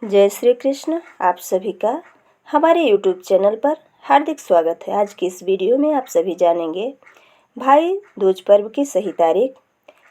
जय श्री कृष्ण। आप सभी का हमारे YouTube चैनल पर हार्दिक स्वागत है। आज की इस वीडियो में आप सभी जानेंगे भाई दूज पर्व की सही तारीख,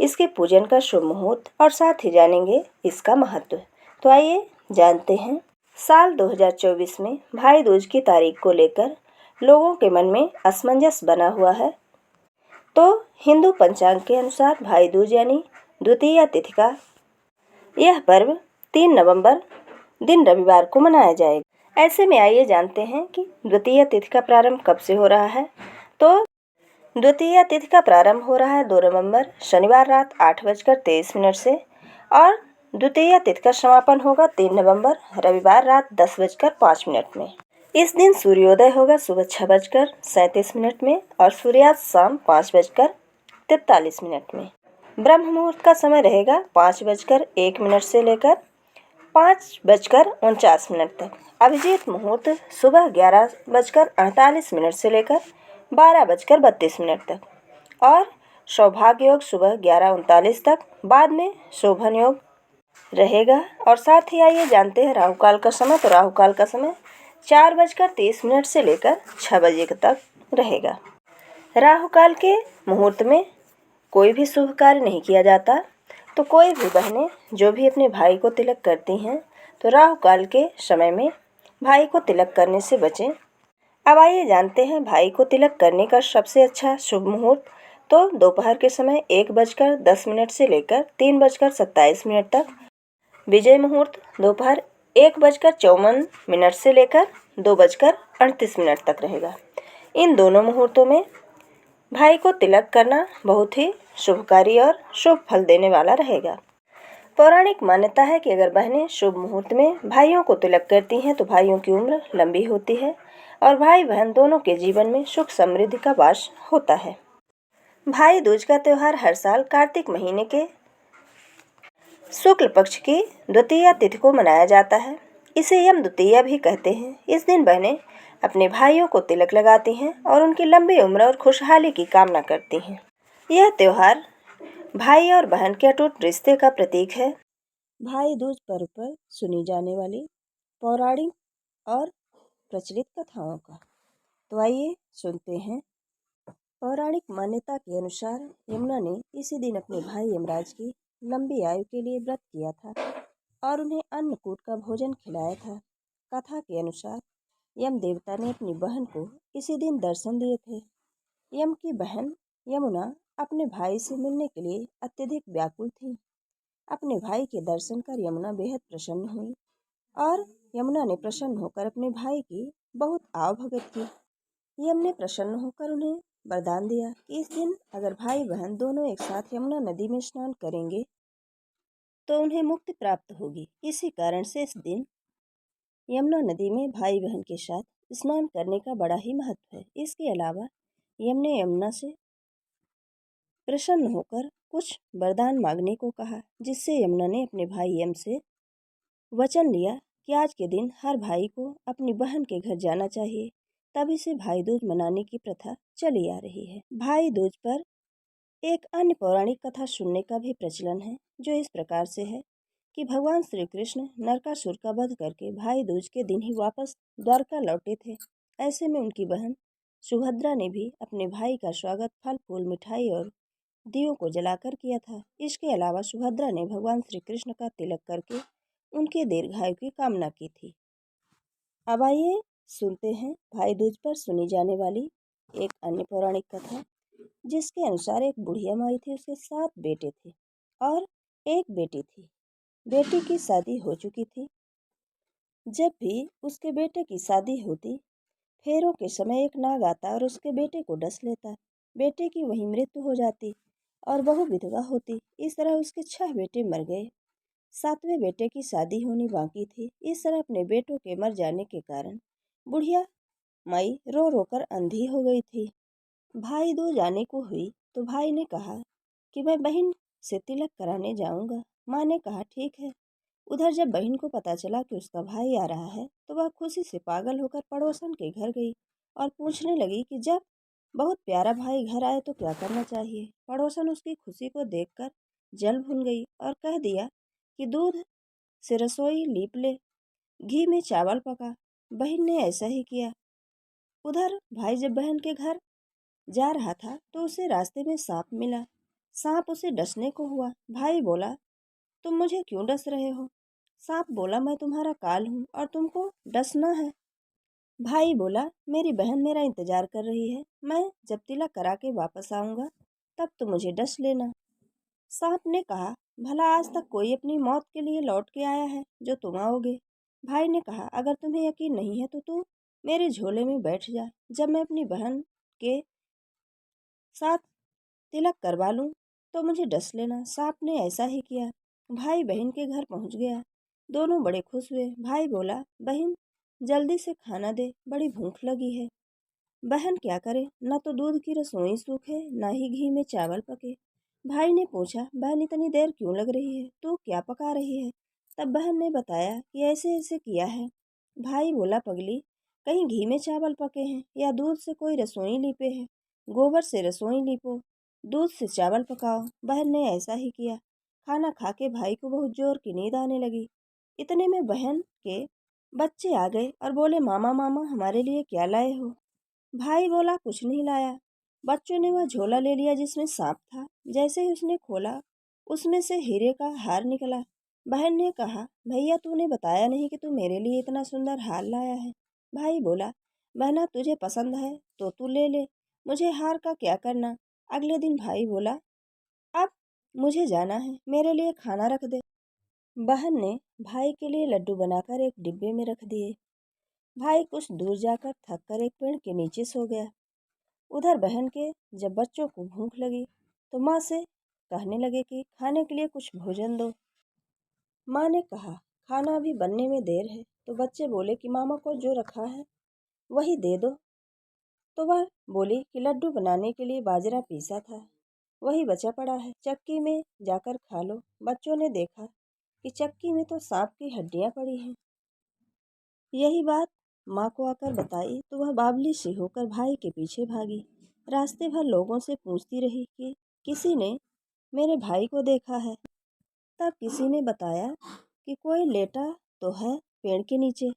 इसके पूजन का शुभ मुहूर्त और साथ ही जानेंगे इसका महत्व। तो आइए जानते हैं। साल 2024 में भाई दूज की तारीख को लेकर लोगों के मन में असमंजस बना हुआ है। तो हिंदू पंचांग के अनुसार भाई दूज यानी द्वितीया तिथि का यह पर्व 3 नवंबर दिन रविवार को मनाया जाएगा। ऐसे में आइए जानते हैं कि द्वितीया तिथि का प्रारंभ कब से हो रहा है। तो द्वितीया तिथि का प्रारंभ हो रहा है 2 नवंबर शनिवार रात 8:23 से और द्वितीया तिथि का समापन होगा 3 नवंबर रविवार रात 10:05 में। इस दिन सूर्योदय होगा सुबह 6:37 में और सूर्यास्त शाम 5:43 में। ब्रह्म मुहूर्त का समय रहेगा 5:01 से लेकर 5:49 तक। अभिजीत मुहूर्त सुबह 11:48 से लेकर 12:32 तक और सौभाग्य योग सुबह 11:39 तक। बाद में शोभन योग रहेगा। और साथ ही आइए जानते हैं राहु काल का समय। तो राहु काल का समय 4:30 से लेकर 6 बजे तक रहेगा। राहु काल के मुहूर्त में कोई भी शुभ कार्य नहीं किया जाता। तो कोई भी बहनें जो भी अपने भाई को तिलक करती हैं तो राहु काल के समय में भाई को तिलक करने से बचें। अब आइए जानते हैं भाई को तिलक करने का सबसे अच्छा शुभ मुहूर्त। तो दोपहर के समय 1:10 से लेकर 3:27 तक। विजय मुहूर्त दोपहर 1:54 से लेकर 2:38 तक रहेगा। इन दोनों मुहूर्तों में भाई को तिलक करना बहुत ही शुभकारी और शुभ फल देने वाला रहेगा। पौराणिक मान्यता है कि अगर बहनें शुभ मुहूर्त में भाइयों को तिलक करती हैं तो भाइयों की उम्र लंबी होती है और भाई बहन दोनों के जीवन में सुख समृद्धि का वास होता है। भाई दूज का त्यौहार हर साल कार्तिक महीने के शुक्ल पक्ष की द्वितीया तिथि को मनाया जाता है। इसे यम द्वितीया भी कहते हैं। इस दिन बहनें अपने भाइयों को तिलक लगाती हैं और उनकी लंबी उम्र और खुशहाली की कामना करती हैं। यह त्यौहार भाई और बहन के अटूट रिश्ते का प्रतीक है। भाई दूज पर्व पर सुनी जाने वाली पौराणिक और प्रचलित कथाओं का। तो आइए सुनते हैं। पौराणिक मान्यता के अनुसार यमुना ने इसी दिन अपने भाई यमराज की लंबी आयु के लिए व्रत किया था और उन्हें अन्नकूट का भोजन खिलाया था। कथा के अनुसार यम देवता ने अपनी बहन को इसी दिन दर्शन दिए थे। यम की बहन यमुना अपने भाई से मिलने के लिए अत्यधिक व्याकुल थी। अपने भाई के दर्शन कर यमुना बेहद प्रसन्न हुई और यमुना ने प्रसन्न होकर अपने भाई की बहुत आवभगत की। यम ने प्रसन्न होकर उन्हें वरदान दिया कि इस दिन अगर भाई बहन दोनों एक साथ यमुना नदी में स्नान करेंगे तो उन्हें मुक्ति प्राप्त होगी। इसी कारण से इस दिन यमुना नदी में भाई बहन के साथ स्नान करने का बड़ा ही महत्व है। इसके अलावा यम ने यमुना से प्रसन्न होकर कुछ वरदान मांगने को कहा, जिससे यमुना ने अपने भाई यम से वचन लिया कि आज के दिन हर भाई को अपनी बहन के घर जाना चाहिए। तभी से भाई दूज मनाने की प्रथा चली आ रही है। भाई दूज पर एक अन्य पौराणिक कथा सुनने का भी प्रचलन है, जो इस प्रकार से है कि भगवान श्री कृष्ण नरकासुर का वध करके भाई दूज के दिन ही वापस द्वारका लौटे थे। ऐसे में उनकी बहन सुभद्रा ने भी अपने भाई का स्वागत फल फूल मिठाई और दियों को जलाकर किया था। इसके अलावा सुभद्रा ने भगवान श्री कृष्ण का तिलक करके उनके दीर्घायु की कामना की थी। अब आइए सुनते हैं भाई दूज पर सुनी जाने वाली एक अन्य पौराणिक कथा, जिसके अनुसार एक बुढ़िया माई थी, उसके 7 बेटे थे और एक बेटी थी। बेटी की शादी हो चुकी थी। जब भी उसके बेटे की शादी होती, फेरों के समय एक नाग आता और उसके बेटे को डस लेता। बेटे की वहीं मृत्यु हो जाती और बहू विधवा होती। इस तरह उसके 6 बेटे मर गए। 7वें बेटे की शादी होनी बाकी थी। इस तरह अपने बेटों के मर जाने के कारण बुढ़िया माई रो रो कर अंधी हो गई थी। भाई दूज आने को हुई तो भाई ने कहा कि मैं बहन से तिलक कराने जाऊंगा। माँ ने कहा ठीक है। उधर जब बहन को पता चला कि उसका भाई आ रहा है तो वह खुशी से पागल होकर पड़ोसन के घर गई और पूछने लगी कि जब बहुत प्यारा भाई घर आए तो क्या करना चाहिए। पड़ोसन उसकी खुशी को देखकर जल भून गई और कह दिया कि दूध से रसोई लीप ले घी में चावल पका। बहन ने ऐसा ही किया। उधर भाई जब बहन के घर जा रहा था तो उसे रास्ते में सांप मिला। सांप उसे डसने को हुआ। भाई बोला, तुम मुझे क्यों डस रहे हो? सांप बोला, मैं तुम्हारा काल हूँ और तुमको डसना है। भाई बोला, मेरी बहन मेरा इंतजार कर रही है, मैं जब तिलक करा के वापस आऊंगा तब तो मुझे डस लेना। सांप ने कहा, भला आज तक कोई अपनी मौत के लिए लौट के आया है जो तुम आओगे? भाई ने कहा, अगर तुम्हें यकीन नहीं है तो तू मेरे झोले में बैठ जा। जब मैं अपनी बहन के साथ तिलक करवा लूं तो मुझे डस लेना। सांप ने ऐसा ही किया। भाई बहन के घर पहुंच गया। दोनों बड़े खुश हुए। भाई बोला, बहन जल्दी से खाना दे, बड़ी भूख लगी है। बहन क्या करे, न तो दूध की रसोई सूखे न ही घी में चावल पके। भाई ने पूछा, बहन इतनी देर क्यों लग रही है, तू क्या पका रही है? तब बहन ने बताया कि ऐसे ऐसे किया है। भाई बोला, पगली, कहीं घी में चावल पके हैं या दूध से कोई रसोई लीपे है? गोबर से रसोई लीपो, दूध से चावल पकाओ। बहन ने ऐसा ही किया। खाना खा के भाई को बहुत जोर की नींद आने लगी। इतने में बहन के बच्चे आ गए और बोले, मामा मामा हमारे लिए क्या लाए हो? भाई बोला, कुछ नहीं लाया। बच्चों ने वह झोला ले लिया जिसमें सांप था। जैसे ही उसने खोला उसमें से हीरे का हार निकला। बहन ने कहा, भैया तूने बताया नहीं कि तू मेरे लिए इतना सुंदर हार लाया है। भाई बोला, बहना तुझे पसंद है तो तू ले ले, मुझे हार का क्या करना। अगले दिन भाई बोला, अब मुझे जाना है, मेरे लिए खाना रख दे। बहन ने भाई के लिए लड्डू बनाकर एक डिब्बे में रख दिए। भाई कुछ दूर जाकर थक कर एक पेड़ के नीचे सो गया। उधर बहन के जब बच्चों को भूख लगी तो माँ से कहने लगे कि खाने के लिए कुछ भोजन दो। माँ ने कहा, खाना अभी बनने में देर है। तो बच्चे बोले कि मामा को जो रखा है वही दे दो। तो वह बोली कि लड्डू बनाने के लिए बाजरा पीसा था, वही बचा पड़ा है, चक्की में जाकर खा लो। बच्चों ने देखा कि चक्की में तो सांप की हड्डियां पड़ी हैं। यही बात माँ को आकर बताई तो वह बावली सी होकर भाई के पीछे भागी। रास्ते भर लोगों से पूछती रही कि किसी ने मेरे भाई को देखा है। तब किसी ने बताया कि कोई लेटा तो है पेड़ के नीचे,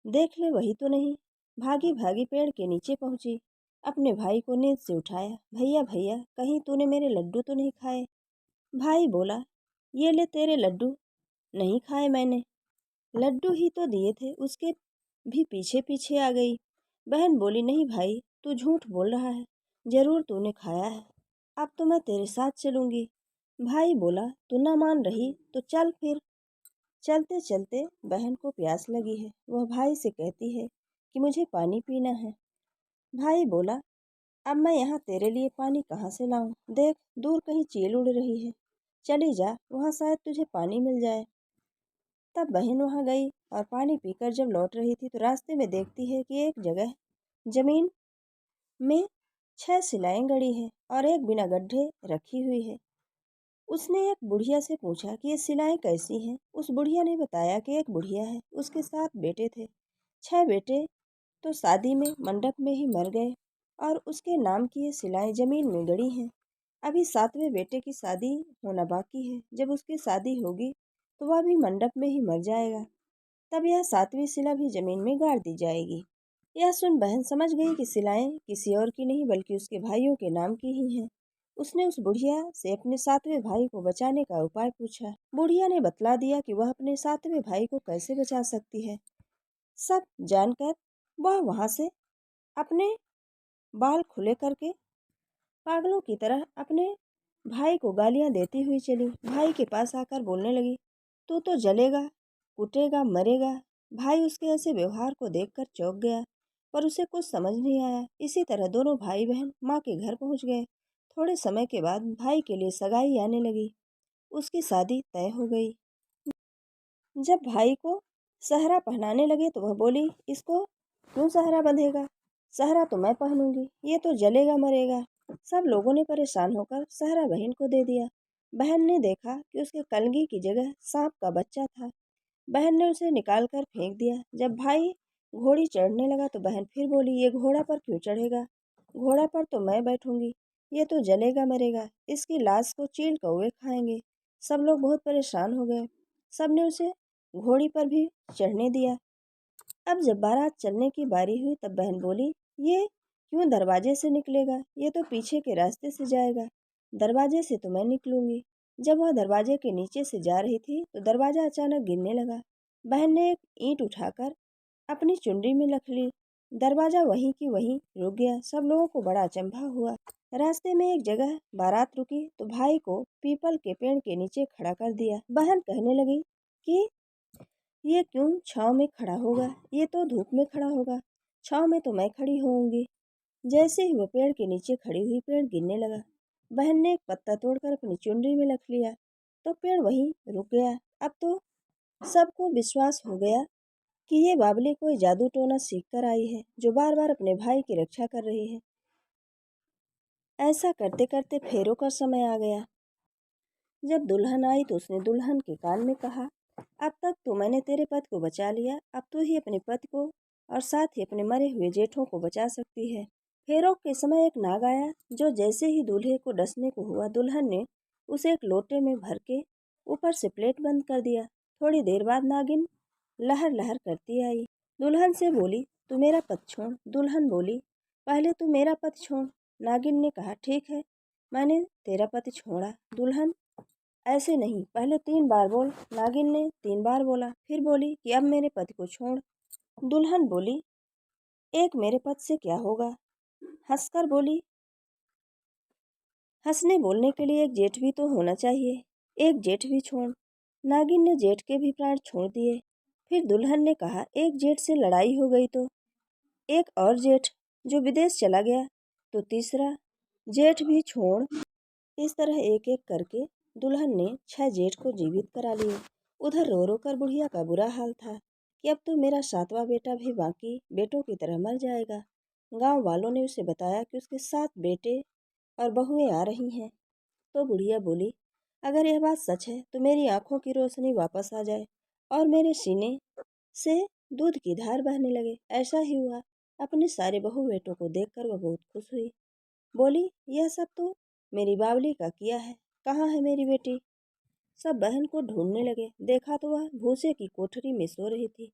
देख ले वही तो नहीं। भागी भागी पेड़ के नीचे पहुंची, अपने भाई को नींद से उठाया। भैया भैया कहीं तूने मेरे लड्डू तो नहीं खाए? भाई बोला, ये ले तेरे लड्डू। नहीं खाए मैंने, लड्डू ही तो दिए थे, उसके भी पीछे पीछे आ गई। बहन बोली, नहीं भाई तू झूठ बोल रहा है, जरूर तूने खाया है, अब तो मैं तेरे साथ चलूंगी। भाई बोला, तू ना मान रही तो चल फिर। चलते चलते बहन को प्यास लगी है। वह भाई से कहती है कि मुझे पानी पीना है। भाई बोला, अब मैं यहाँ तेरे लिए पानी कहाँ से लाऊं? देख दूर कहीं चील उड़ रही है, चली जा, वहाँ शायद तुझे पानी मिल जाए। तब बहन वहाँ गई और पानी पीकर जब लौट रही थी तो रास्ते में देखती है कि एक जगह जमीन में 6 सिलाएं गड़ी है और एक बिना गड्ढे रखी हुई है। उसने एक बुढ़िया से पूछा कि ये सिलाएं कैसी हैं? उस बुढ़िया ने बताया कि एक बुढ़िया है, उसके 7 बेटे थे। 6 बेटे तो शादी में मंडप में ही मर गए और उसके नाम की ये सिलाएं जमीन में गड़ी हैं। अभी 7वें बेटे की शादी होना बाकी है। जब उसकी शादी होगी तो वह भी मंडप में ही मर जाएगा। तब यह 7वीं सिला भी जमीन में गाड़ दी जाएगी। यह सुन बहन समझ गई कि सिलाएं किसी और की नहीं बल्कि उसके भाइयों के नाम की ही हैं। उसने उस बुढ़िया से अपने 7वें भाई को बचाने का उपाय पूछा। बुढ़िया ने बतला दिया कि वह अपने 7वें भाई को कैसे बचा सकती है। सब जानकर वह वहां से अपने बाल खुले करके पागलों की तरह अपने भाई को गालियां देती हुई चली। भाई के पास आकर बोलने लगी, तू तो जलेगा, कुटेगा, मरेगा। भाई उसके ऐसे व्यवहार को देखकर चौंक गया, पर उसे कुछ समझ नहीं आया। इसी तरह दोनों भाई बहन माँ के घर पहुंच गए। थोड़े समय के बाद भाई के लिए सगाई आने लगी। उसकी शादी तय हो गई। जब भाई को सहरा पहनाने लगे तो वह बोली, इसको क्यों सहरा बंधेगा? सहरा तो मैं पहनूंगी, ये तो जलेगा मरेगा। सब लोगों ने परेशान होकर सहरा बहन को दे दिया। बहन ने देखा कि उसके कलगी की जगह सांप का बच्चा था। बहन ने उसे निकाल कर फेंक दिया। जब भाई घोड़ी चढ़ने लगा तो बहन फिर बोली, ये घोड़ा पर क्यों चढ़ेगा? घोड़ा पर तो मैं बैठूंगी, ये तो जलेगा मरेगा, इसकी लाश को चील कौवे खाएंगे। सब लोग बहुत परेशान हो गए। सब ने उसे घोड़ी पर भी चढ़ने दिया। अब जब बारात चलने की बारी हुई तब बहन बोली, ये क्यों दरवाजे से निकलेगा, ये तो पीछे के रास्ते से जाएगा। दरवाजे से तो मैं निकलूंगी। जब वह दरवाजे के नीचे से जा रही थी तो दरवाजा अचानक गिरने लगा। बहन ने एक ईंट उठाकर अपनी चुनरी में रख ली। दरवाजा वहीं की वहीं रुक गया। सब लोगों को बड़ा अचंभा हुआ। रास्ते में एक जगह बारात रुकी तो भाई को पीपल के पेड़ के नीचे खड़ा कर दिया। बहन कहने लगी कि ये क्यों छांव में खड़ा होगा, ये तो धूप में खड़ा होगा, छांव में तो मैं खड़ी होऊंगी। जैसे ही वो पेड़ के नीचे खड़ी हुई पेड़ गिरने लगा। बहन ने एक पत्ता तोड़कर अपनी चुनरी में रख लिया तो पेड़ वहीं रुक गया। अब तो सबको विश्वास हो गया कि ये बावली कोई जादू टोना सीख कर आई है जो बार बार अपने भाई की रक्षा कर रही है। ऐसा करते करते फेरों का समय आ गया। जब दुल्हन आई तो उसने दुल्हन के कान में कहा, अब तक तो मैंने तेरे पति को बचा लिया, अब तू ही अपने पति को और साथ ही अपने मरे हुए जेठों को बचा सकती है। फेरों के समय एक नाग आया जो जैसे ही दूल्हे को डसने को हुआ दुल्हन ने उसे एक लोटे में भर के ऊपर से प्लेट बंद कर दिया। थोड़ी देर बाद नागिन लहर लहर करती आई। दुल्हन से बोली, तू मेरा पति छोड़। दुल्हन बोली, पहले तू मेरा पति छोड़। नागिन ने कहा, ठीक है, मैंने तेरा पति छोड़ा। दुल्हन, ऐसे नहीं, पहले 3 बार बोल। नागिन ने 3 बार बोला। फिर बोली कि अब मेरे पति को छोड़। दुल्हन बोली, एक मेरे पति से क्या होगा। हंसकर बोली, हंसने बोलने के लिए एक जेठ भी तो होना चाहिए, एक जेठ भी छोड़। नागिन ने जेठ के भी प्राण छोड़ दिए। फिर दुल्हन ने कहा, एक जेठ से लड़ाई हो गई तो एक और जेठ जो विदेश चला गया, तो तीसरा जेठ भी छोड़। इस तरह एक एक करके दुल्हन ने 6 जेठ को जीवित करा लिए। उधर रो रो कर बुढ़िया का बुरा हाल था कि अब तो मेरा 7वां बेटा भी बाकी बेटों की तरह मर जाएगा। गांव वालों ने उसे बताया कि उसके 7 बेटे और बहुएं आ रही हैं। तो बुढ़िया बोली, अगर यह बात सच है तो मेरी आंखों की रोशनी वापस आ जाए और मेरे सीने से दूध की धार बहने लगे। ऐसा ही हुआ। अपने सारे बहू बेटों को देखकर वह बहुत खुश हुई। बोली, यह सब तो मेरी बावली का किया है, कहाँ है मेरी बेटी। सब बहन को ढूंढने लगे। देखा तो वह भूसे की कोठरी में सो रही थी।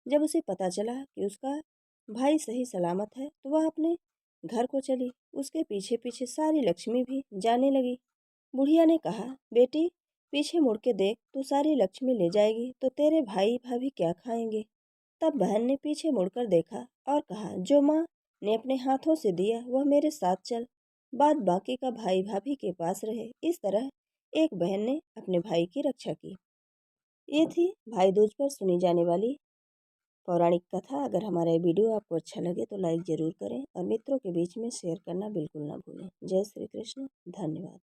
जब उसे पता चला कि उसका भाई सही सलामत है तो वह अपने घर को चली। उसके पीछे पीछे सारी लक्ष्मी भी जाने लगी। बुढ़िया ने कहा, बेटी पीछे मुड़ के देख, तू सारी लक्ष्मी ले जाएगी तो तेरे भाई भाभी क्या खाएंगे। तब बहन ने पीछे मुड़कर देखा और कहा, जो माँ ने अपने हाथों से दिया वह मेरे साथ चल, बाद बाकी का भाई भाभी के पास रहे। इस तरह एक बहन ने अपने भाई की रक्षा की। ये थी भाई दूज पर सुनी जाने वाली पौराणिक कथा। अगर हमारा ये वीडियो आपको अच्छा लगे तो लाइक ज़रूर करें और मित्रों के बीच में शेयर करना बिल्कुल ना भूलें। जय श्री कृष्ण। धन्यवाद।